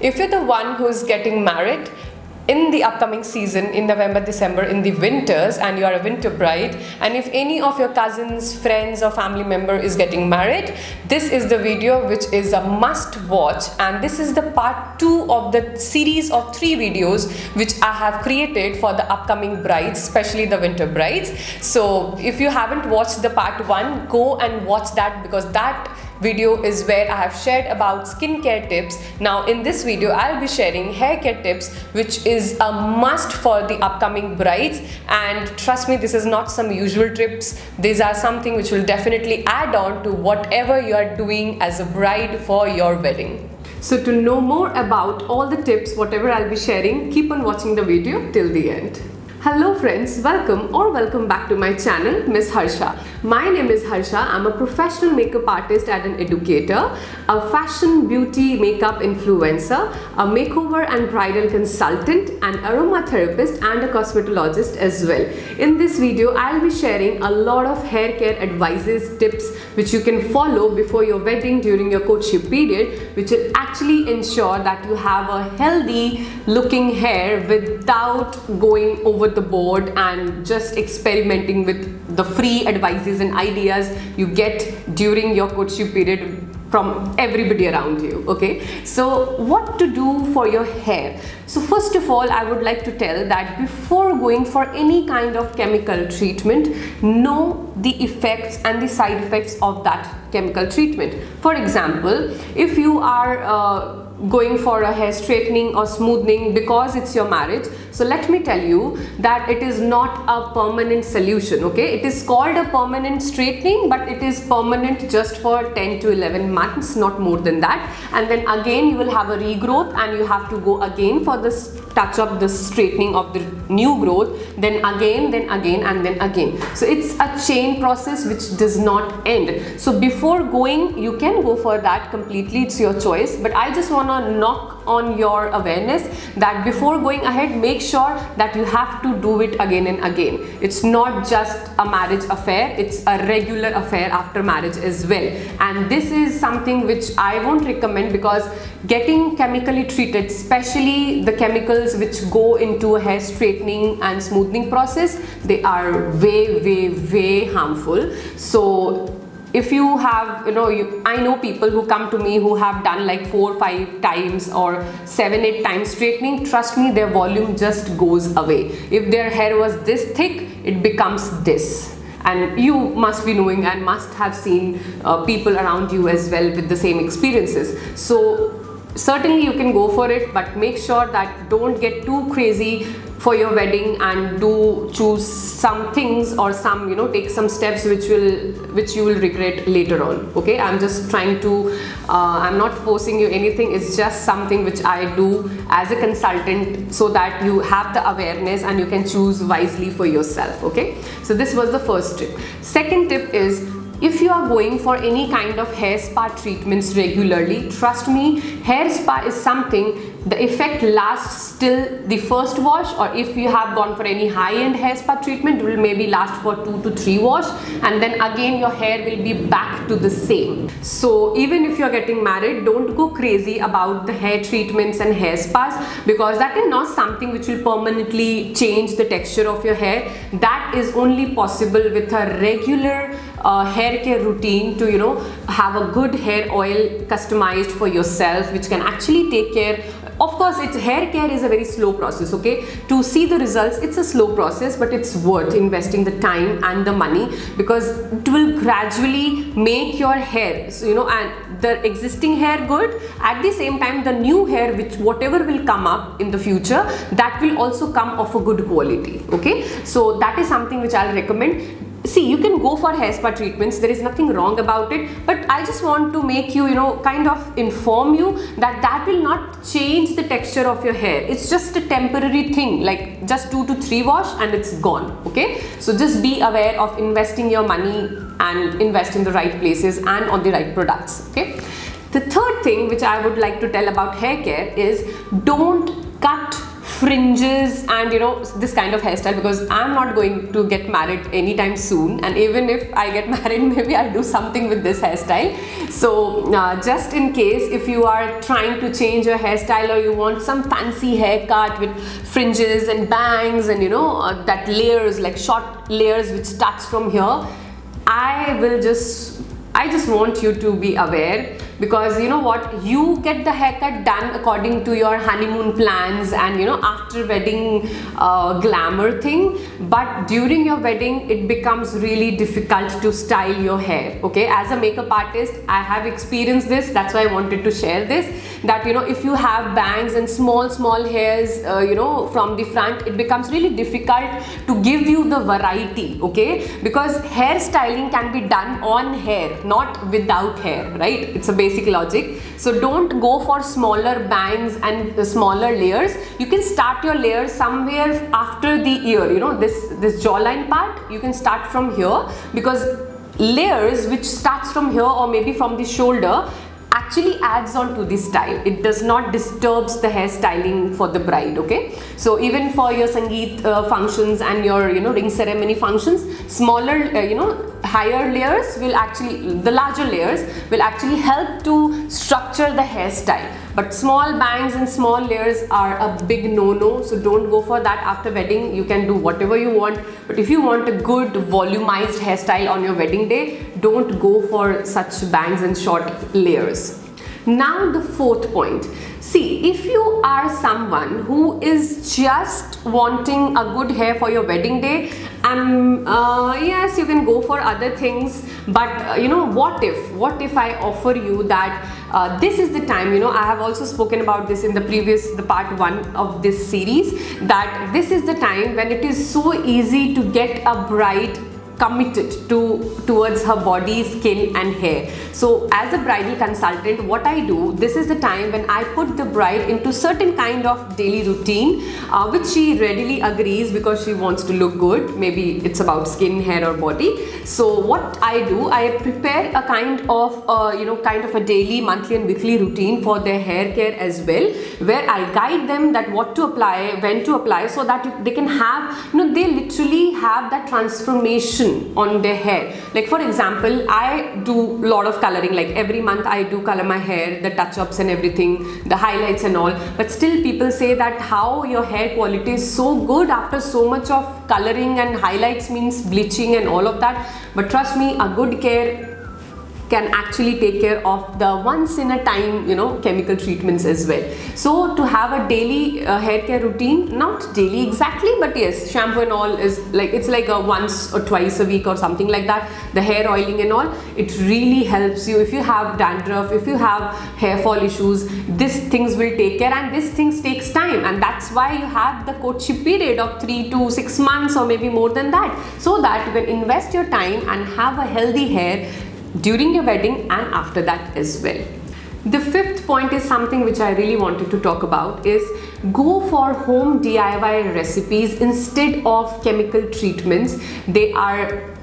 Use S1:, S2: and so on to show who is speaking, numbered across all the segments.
S1: If you're the one who's getting married in the upcoming season in November, December, in the winters, and you are a winter bride, and if any of your cousins, friends or family member is getting married, this is the video which is a must watch, and this is the part 2 of the series of 3 videos which I have created for the upcoming brides, especially the winter brides. So if you haven't watched the part 1, go and watch that, because that video is where I have shared about skincare tips. Now in this video I'll be sharing hair care tips, which is a must for the upcoming brides, and trust me, this is not some usual tips. These are something which will definitely add on to whatever you are doing as a bride for your wedding. So to know more about all the tips, whatever I'll be sharing, keep on watching the video till the end. Hello friends, welcome back to my channel, Miss Harshha. My name is Harshha. I'm a professional makeup artist and an educator, a fashion beauty makeup influencer, a makeover and bridal consultant, an aromatherapist and a cosmetologist as well. In this video, I'll be sharing a lot of hair care advices, tips which you can follow before your wedding during your courtship period, which will actually ensure that you have a healthy looking hair without going over the board and just experimenting with the free advices and ideas you get during your courtship period from everybody around you. Okay, so what to do for your hair? So first of all, I would like to tell that before going for any kind of chemical treatment, know the effects and the side effects of that chemical treatment. For example, if you are going for a hair straightening or smoothing because it's your marriage, so let me tell you that it is not a permanent solution. Okay, it is called a permanent straightening, but it is permanent just for 10 to 11 months, not more than that, and then again you will have a regrowth and you have to go again for this touch up, the straightening of the new growth, then again and then again. So it's a chain process which does not end. So before going, you can go for that completely, it's your choice, but I just want to knock on your awareness that before going ahead, make sure that you have to do it again and again. It's not just a marriage affair, it's a regular affair after marriage as well, and this is something which I won't recommend, because getting chemically treated, especially the chemicals which go into a hair straightening and smoothing process, they are way harmful. So if you have, I know people who come to me who have done like 4-5 times or 7-8 times straightening. Trust me, their volume just goes away. If their hair was this thick, it becomes this. And you must be knowing and must have seen people around you as well with the same experiences. So certainly you can go for it, but make sure that don't get too crazy for your wedding and do choose some things or some, take some steps which you will regret later on. Okay, I'm just trying to I'm not forcing you anything. It's just something which I do as a consultant, so that you have the awareness and you can choose wisely for yourself. Okay, so this was the first tip. Second tip is, if you are going for any kind of hair spa treatments regularly, trust me, hair spa is something, the effect lasts till the first wash, or if you have gone for any high-end hair spa treatment, it will maybe last for 2 to 3 wash, and then again your hair will be back to the same. So even if you're getting married, don't go crazy about the hair treatments and hair spas, because that is not something which will permanently change the texture of your hair. That is only possible with a regular hair care routine to have a good hair oil customized for yourself, which can actually take care. Of course, hair care is a very slow process. Okay, to see the results, it's a slow process, but it's worth investing the time and the money, because it will gradually make your hair, and the existing hair good, at the same time the new hair, which whatever will come up in the future, that will also come of a good quality. Okay, so that is something which I'll recommend. See, you can go for hair spa treatments, there is nothing wrong about it, but I just want to make you, kind of inform you that that will not change the texture of your hair. It's just a temporary thing, like just 2 to 3 wash and it's gone. Okay, so just be aware of investing your money and invest in the right places and on the right products. Okay, the third thing which I would like to tell about hair care is, don't cut fringes and this kind of hairstyle, because I'm not going to get married anytime soon, and even if I get married, maybe I'll do something with this hairstyle. So just in case if you are trying to change your hairstyle, or you want some fancy haircut with fringes and bangs and that layers, like short layers which starts from here, I just want you to be aware, because you know what, you get the haircut done according to your honeymoon plans and after wedding glamour thing, but during your wedding it becomes really difficult to style your hair. Okay, as a makeup artist, I have experienced this. That's why I wanted to share this, that if you have bangs and small hairs from the front, it becomes really difficult to give you the variety. Okay, because hairstyling can be done on hair, not without hair, right? It's a basic logic. So don't go for smaller bangs and the smaller layers. You can start your layers somewhere after the ear, this jawline part, you can start from here, because layers which starts from here or maybe from the shoulder actually adds on to the style. It does not disturbs the hairstyling for the bride. Okay, so even for your sangeet functions and your ring ceremony functions, smaller higher layers will actually, the larger layers will actually help to structure the hairstyle. But small bangs and small layers are a big no-no, so don't go for that. After wedding you can do whatever you want, but if you want a good volumized hairstyle on your wedding day, don't go for such bangs and short layers. Now the fourth point. See, if you are someone who is just wanting a good hair for your wedding day, yes, you can go for other things, but what if I offer you that this is the time, I have also spoken about this in the part 1 of this series, that this is the time when it is so easy to get a bride committed towards her body, skin and hair. So as a bridal consultant, what I do, this is the time when I put the bride into certain kind of daily routine which she readily agrees, because she wants to look good. Maybe it's about skin, hair or body. So what I do, I prepare a kind of a daily, monthly and weekly routine for their hair care as well, where I guide them that what to apply, when to apply, so that they can have, they literally have that transformation on their hair. Like for example, I do a lot of coloring, like every month I do color my hair, the touch-ups and everything, the highlights and all, but still people say that how your hair quality is so good after so much of coloring, and highlights means bleaching and all of that. But trust me, a good care can actually take care of the once in a time chemical treatments as well. So to have a daily hair care routine, not daily exactly, but yes, shampoo and all is like, it's like a once or twice a week or something like that. The hair oiling and all, it really helps you. If you have dandruff, if you have hair fall issues, these things will take care, and these things takes time, and that's why you have the courtship period of 3 to 6 months or maybe more than that, so that you can invest your time and have a healthy hair during your wedding and after that as well. The fifth point is something which I really wanted to talk about, is go for home DIY recipes instead of chemical treatments. They are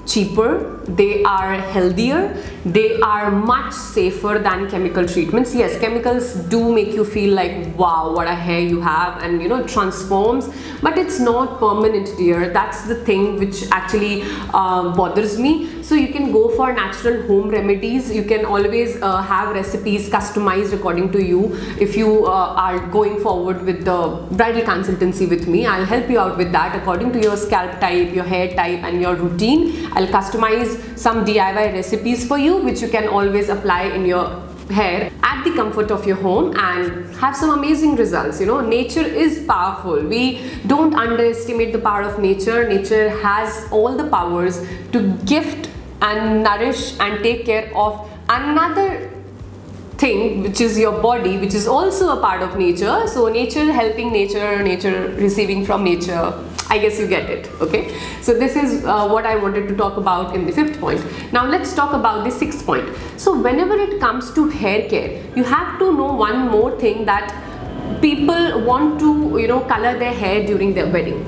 S1: cheaper, they are healthier, they are much safer than chemical treatments. Yes, chemicals do make you feel like, wow, what a hair you have, and it transforms, but it's not permanent, dear. That's the thing which actually bothers me. So you can go for natural home remedies. You can always have recipes customized according to you. If you are going forward with the bridal consultancy with me, I'll help you out with that according to your scalp type, your hair type and your routine. I'll customize some DIY recipes for you, which you can always apply in your hair at the comfort of your home and have some amazing results. Nature is powerful. We don't underestimate the power of nature. Nature has all the powers to gift and nourish and take care of another thing, which is your body, which is also a part of nature. So nature helping nature, nature receiving from nature. I guess you get it. Okay, so this is what I wanted to talk about in the fifth point. Now let's talk about the sixth point. So whenever it comes to hair care, you have to know one more thing, that people want to color their hair during their wedding.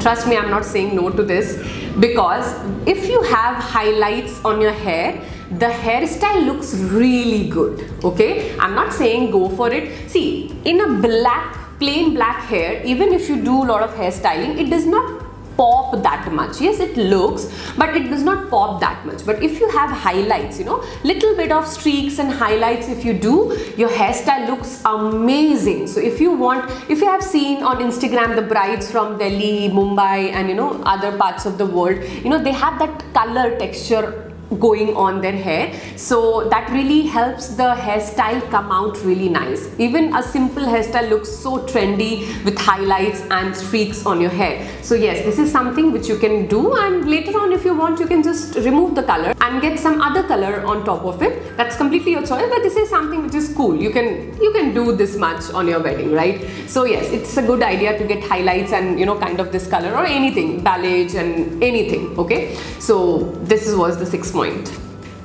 S1: Trust me, I'm not saying no to this, because if you have highlights on your hair, the hairstyle looks really good. Okay, I'm not saying go for it. See, in a black plain black hair, even if you do a lot of hairstyling, it does not pop that much. Yes, it looks, but it does not pop that much. But if you have highlights, you know, little bit of streaks and highlights, if you do, your hairstyle looks amazing. So if you have seen on Instagram the brides from Delhi, Mumbai, and you know, other parts of the world, you know, they have that color texture going on their hair, so that really helps the hairstyle come out really nice. Even a simple hairstyle looks so trendy with highlights and streaks on your hair. So yes, this is something which you can do, and later on if you want, you can just remove the color and get some other color on top of it. That's completely your choice, but this is something which is cool. You can do this much on your wedding, right? So yes, it's a good idea to get highlights and, you know, kind of this color or anything, balayage and anything. Okay, so this was the 6th point.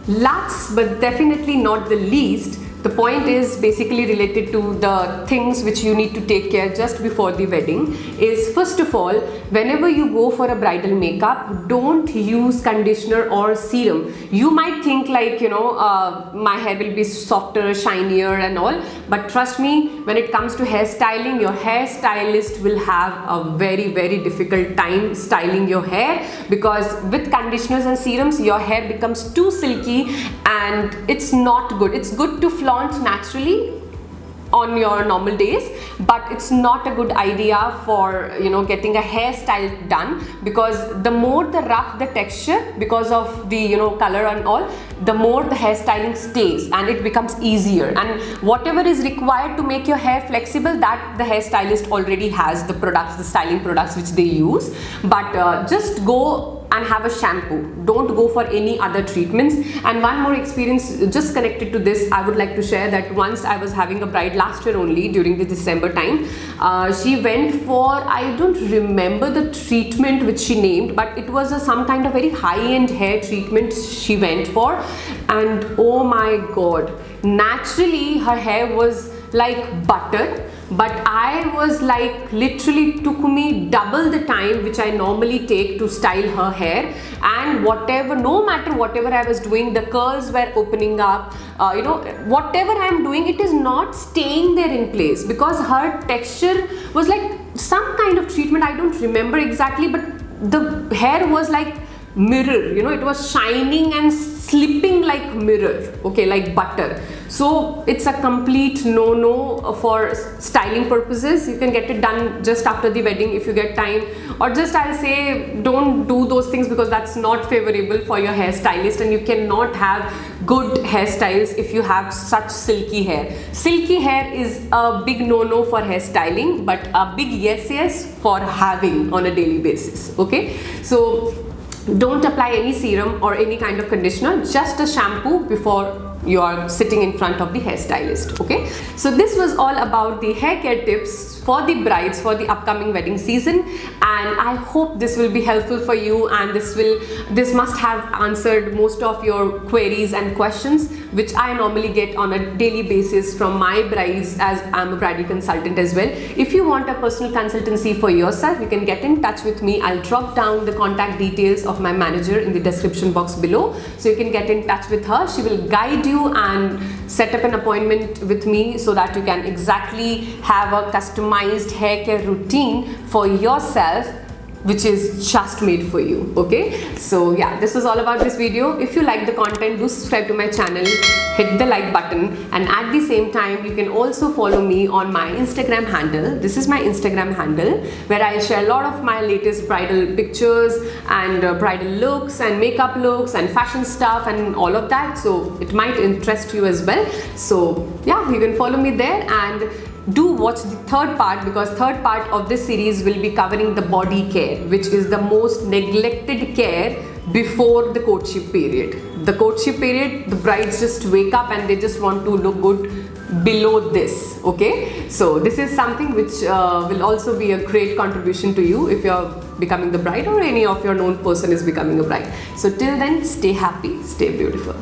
S1: Last but definitely not the least, the point is basically related to the things which you need to take care just before the wedding. Is first of all, whenever you go for a bridal makeup, don't use conditioner or serum. You might think like, you know, my hair will be softer, shinier and all, but trust me, when it comes to hairstyling, your hairstylist will have a very, very difficult time styling your hair, because with conditioners and serums, your hair becomes too silky and it's not good. It's good to flaunt naturally on your normal days, but it's not a good idea for, you know, getting a hairstyle done, because the more the rough the texture, because of the, you know, color and all, the more the hairstyling stays and it becomes easier. And whatever is required to make your hair flexible, that the hairstylist already has the products, the styling products which they use. But just go and have a shampoo. Don't go for any other treatments. And one more experience just connected to this, I would like to share that once I was having a bride last year only during the December time. She went for, I don't remember the treatment which she named, but it was some kind of very high-end hair treatment she went for. And oh my god, naturally her hair was like butter, but I was like, literally took me double the time which I normally take to style her hair. And whatever, no matter whatever I was doing, the curls were opening up, you know, whatever I am doing, it is not staying there in place, because her texture was like some kind of treatment, I don't remember exactly, but the hair was like mirror, you know, it was shining and slipping like mirror, okay, like butter. So it's a complete no-no for styling purposes. You can get it done just after the wedding if you get time, or just I'll say don't do those things, because that's not favorable for your hairstylist, and you cannot have good hairstyles if you have such silky hair. Silky hair is a big no-no for hairstyling, but a big yes for having on a daily basis. Okay, so don't apply any serum or any kind of conditioner, just a shampoo before you are sitting in front of the hairstylist. Okay, so this was all about the hair care tips for the brides for the upcoming wedding season, and I hope this will be helpful for you, and this must have answered most of your queries and questions which I normally get on a daily basis from my brides, as I'm a bridal consultant as well. If you want a personal consultancy for yourself, you can get in touch with me. I'll drop down the contact details of my manager in the description box below, so you can get in touch with her. She will guide you and set up an appointment with me so that you can exactly have a customized hair care routine for yourself, which is just made for you. Okay, so yeah, this was all about this video. If you like the content, do subscribe to my channel, hit the like button, and at the same time you can also follow me on my Instagram handle. This is my Instagram handle where I share a lot of my latest bridal pictures and bridal looks and makeup looks and fashion stuff and all of that, so it might interest you as well. So yeah, you can follow me there, and do watch the third part, because third part of this series will be covering the body care, which is the most neglected care before the courtship period. The courtship period, the brides just wake up and they just want to look good below this. Okay, so this is something which will also be a great contribution to you if you're becoming the bride, or any of your known person is becoming a bride. So till then, stay happy, stay beautiful.